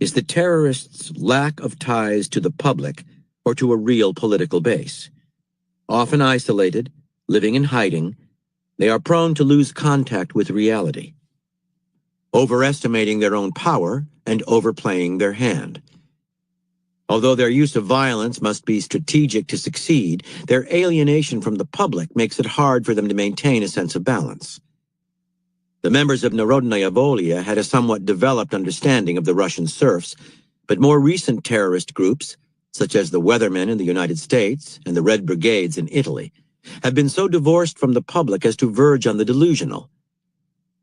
is the terrorists' lack of ties to the public or to a real political base. Often isolated, living in hiding, they are prone to lose contact with reality, overestimating their own power and overplaying their hand. Although their use of violence must be strategic to succeed, their alienation from the public makes it hard for them to maintain a sense of balance. The members of Narodnaya Volia had a somewhat developed understanding of the Russian serfs, but more recent terrorist groups, such as the Weathermen in the United States and the Red Brigades in Italy, have been so divorced from the public as to verge on the delusional.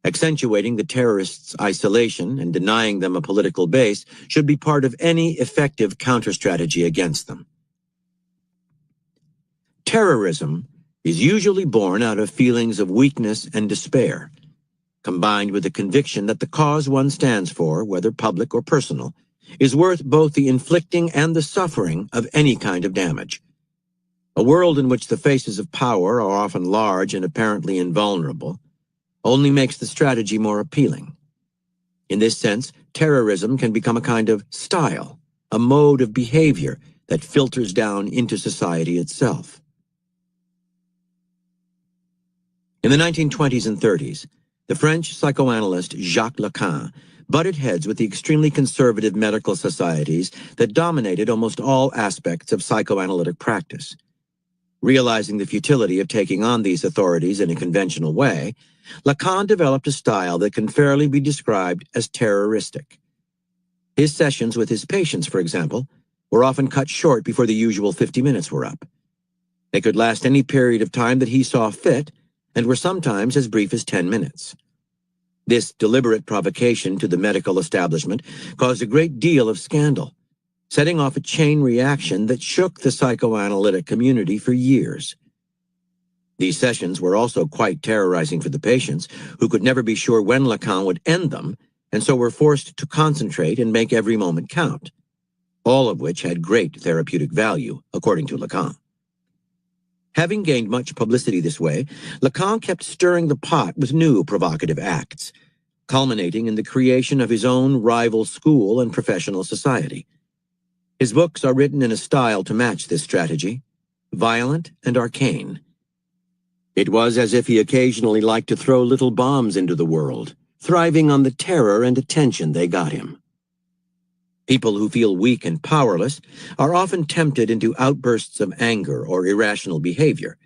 Accentuating the terrorists' isolation and denying them a political base should be part of any effective counter-strategy against them. Terrorism is usually born out of feelings of weakness and despair, combined with the conviction that the cause one stands for, whether public or personal, is worth both the inflicting and the suffering of any kind of damage. A world in which the faces of power are often large and apparently invulnerable only makes the strategy more appealing. In this sense, terrorism can become a kind of style, a mode of behavior that filters down into society itself. In the 1920s and 30s, the French psychoanalyst Jacques Lacan butted heads with the extremely conservative medical societies that dominated almost all aspects of psychoanalytic practice. Realizing the futility of taking on these authorities in a conventional way, Lacan developed a style that can fairly be described as terroristic. His sessions with his patients, for example, were often cut short before the usual 50 minutes were up. They could last any period of time that he saw fit, and were sometimes as brief as 10 minutes. This deliberate provocation to the medical establishment caused a great deal of scandal, setting off a chain reaction that shook the psychoanalytic community for years. These sessions were also quite terrorizing for the patients, who could never be sure when Lacan would end them, and so were forced to concentrate and make every moment count, all of which had great therapeutic value, according to Lacan. Having gained much publicity this way, Lacan kept stirring the pot with new provocative acts, culminating in the creation of his own rival school and professional society. His books are written in a style to match this strategy, violent and arcane. It was as if he occasionally liked to throw little bombs into the world, thriving on the terror and attention they got him. People who feel weak and powerless are often tempted into outbursts of anger or irrational behavior,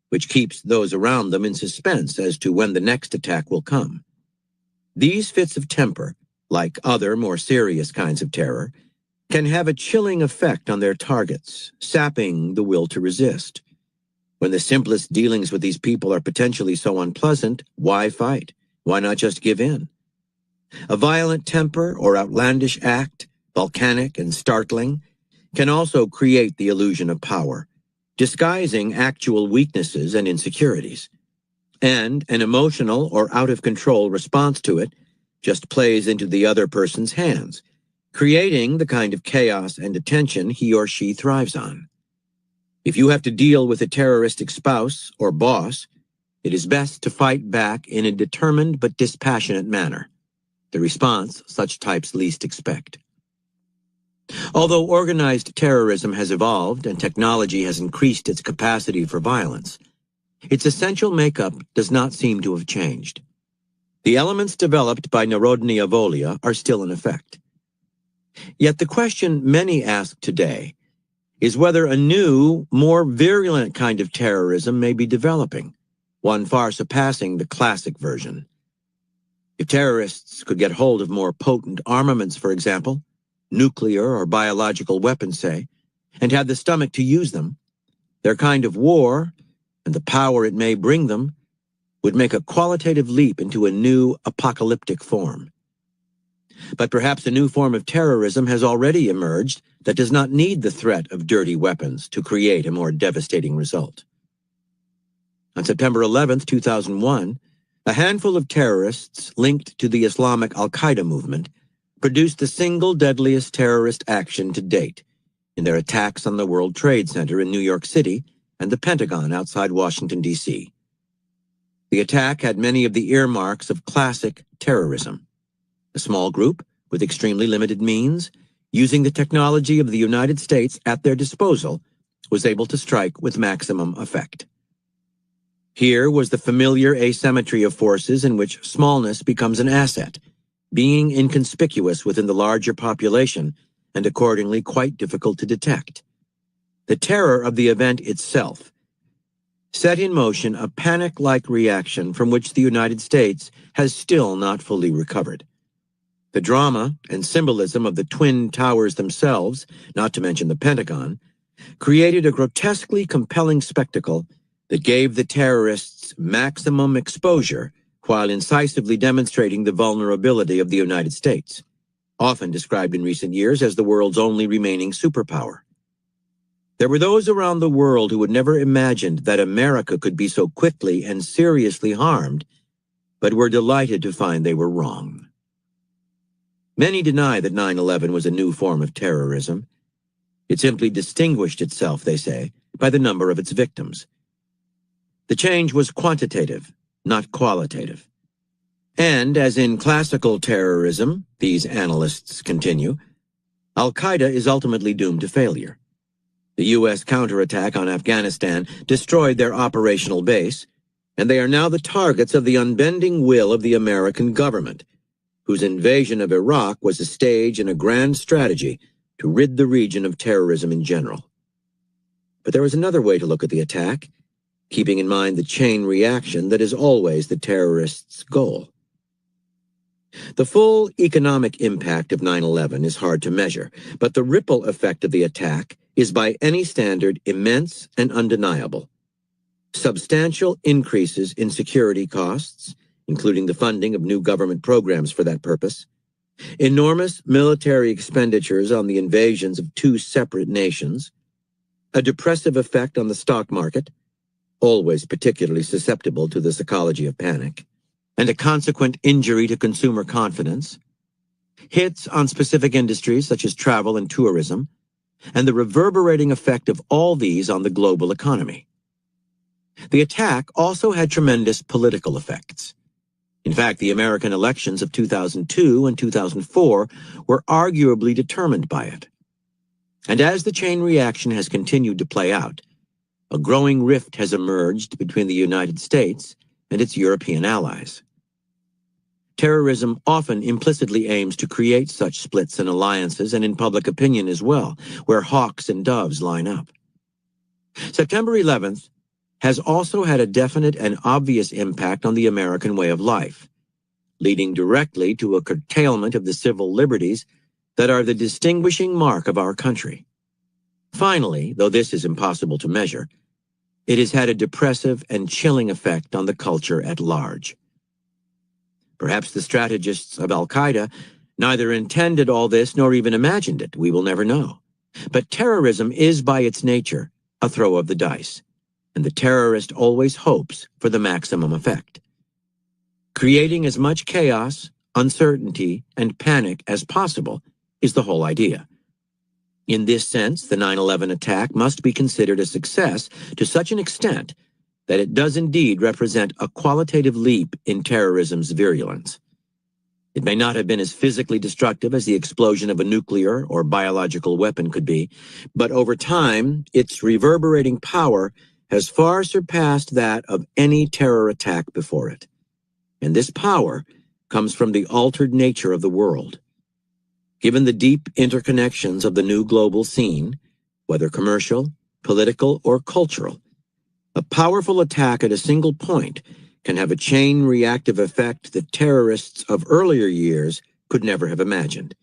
which keeps those around them in suspense as to when the next attack will come. These fits of temper, like other more serious kinds of terror, can have a chilling effect on their targets, sapping the will to resist. When the simplest dealings with these people are potentially so unpleasant, why fight? Why not just give in? A violent temper or outlandish act, volcanic and startling, can also create the illusion of power, disguising actual weaknesses and insecurities. And an emotional or out-of-control response to it just plays into the other person's hands, creating the kind of chaos and attention he or she thrives on. If you have to deal with a terroristic spouse or boss, it is best to fight back in a determined but dispassionate manner, the response such types least expect. Although organized terrorism has evolved and technology has increased its capacity for violence, its essential makeup does not seem to have changed. The elements developed by Narodnaya Volia are still in effect. Yet the question many ask today is whether a new, more virulent kind of terrorism may be developing, one far surpassing the classic version. If terrorists could get hold of more potent armaments, for example, nuclear or biological weapons, say, and had the stomach to use them, their kind of war, and the power it may bring them, would make a qualitative leap into a new apocalyptic form. But perhaps a new form of terrorism has already emerged that does not need the threat of dirty weapons to create a more devastating result. On September 11, 2001, a handful of terrorists linked to the Islamic Al-Qaeda movement produced the single deadliest terrorist action to date in their attacks on the World Trade Center in New York City and the Pentagon outside Washington, D.C. The attack had many of the earmarks of classic terrorism. A small group, with extremely limited means, using the technology of the United States at their disposal, was able to strike with maximum effect. Here was the familiar asymmetry of forces in which smallness becomes an asset, being inconspicuous within the larger population and accordingly quite difficult to detect. The terror of the event itself set in motion a panic-like reaction from which the United States has still not fully recovered. The drama and symbolism of the Twin Towers themselves, not to mention the Pentagon, created a grotesquely compelling spectacle that gave the terrorists maximum exposure while incisively demonstrating the vulnerability of the United States, often described in recent years as the world's only remaining superpower. There were those around the world who had never imagined that America could be so quickly and seriously harmed, but were delighted to find they were wrong. Many deny that 9/11 was a new form of terrorism. It simply distinguished itself, they say, by the number of its victims. The change was quantitative, not qualitative. And, as in classical terrorism, these analysts continue, Al-Qaeda is ultimately doomed to failure. The U.S. counterattack on Afghanistan destroyed their operational base, and they are now the targets of the unbending will of the American government, whose invasion of Iraq was a stage in a grand strategy to rid the region of terrorism in general. But there is another way to look at the attack, keeping in mind the chain reaction that is always the terrorists' goal. The full economic impact of 9/11 is hard to measure, but the ripple effect of the attack is by any standard immense and undeniable. Substantial increases in security costs, including the funding of new government programs for that purpose, enormous military expenditures on the invasions of two separate nations, a depressive effect on the stock market, always particularly susceptible to the psychology of panic, and a consequent injury to consumer confidence, hits on specific industries such as travel and tourism, and the reverberating effect of all these on the global economy. The attack also had tremendous political effects. In fact, the American elections of 2002 and 2004 were arguably determined by it. And as the chain reaction has continued to play out, a growing rift has emerged between the United States and its European allies. Terrorism often implicitly aims to create such splits and alliances, and in public opinion as well, where hawks and doves line up. September 11th has also had a definite and obvious impact on the American way of life, leading directly to a curtailment of the civil liberties that are the distinguishing mark of our country. Finally, though this is impossible to measure, it has had a depressive and chilling effect on the culture at large. Perhaps the strategists of Al-Qaeda neither intended all this nor even imagined it. We will never know. But terrorism is by its nature a throw of the dice, and the terrorist always hopes for the maximum effect. Creating as much chaos, uncertainty, and panic as possible is the whole idea. In this sense, the 9/11 attack must be considered a success to such an extent that it does indeed represent a qualitative leap in terrorism's virulence. It may not have been as physically destructive as the explosion of a nuclear or biological weapon could be, but over time, its reverberating power has far surpassed that of any terror attack before it. And this power comes from the altered nature of the world. Given the deep interconnections of the new global scene, whether commercial, political, or cultural, a powerful attack at a single point can have a chain reactive effect that terrorists of earlier years could never have imagined.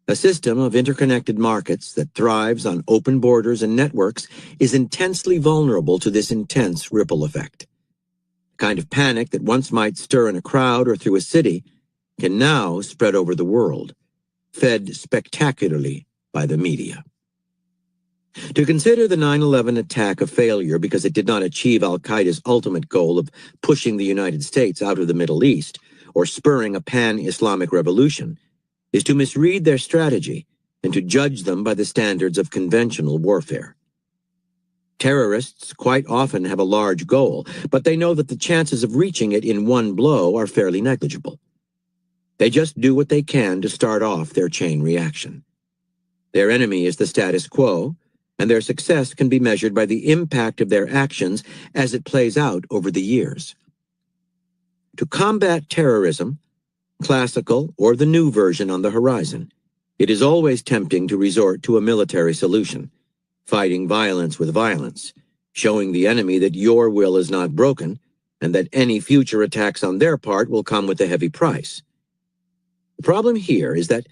A system of interconnected markets that thrives on open borders and networks is intensely vulnerable to this intense ripple effect. The kind of panic that once might stir in a crowd or through a city can now spread over the world, fed spectacularly by the media. To consider the 9/11 attack a failure because it did not achieve Al-Qaeda's ultimate goal of pushing the United States out of the Middle East or spurring a pan-Islamic revolution is to misread their strategy and to judge them by the standards of conventional warfare. Terrorists quite often have a large goal, but they know that the chances of reaching it in one blow are fairly negligible. They just do what they can to start off their chain reaction. Their enemy is the status quo, and their success can be measured by the impact of their actions as it plays out over the years. To combat terrorism, classical or the new version on the horizon, it is always tempting to resort to a military solution, fighting violence with violence, showing the enemy that your will is not broken and that any future attacks on their part will come with a heavy price. The problem here is that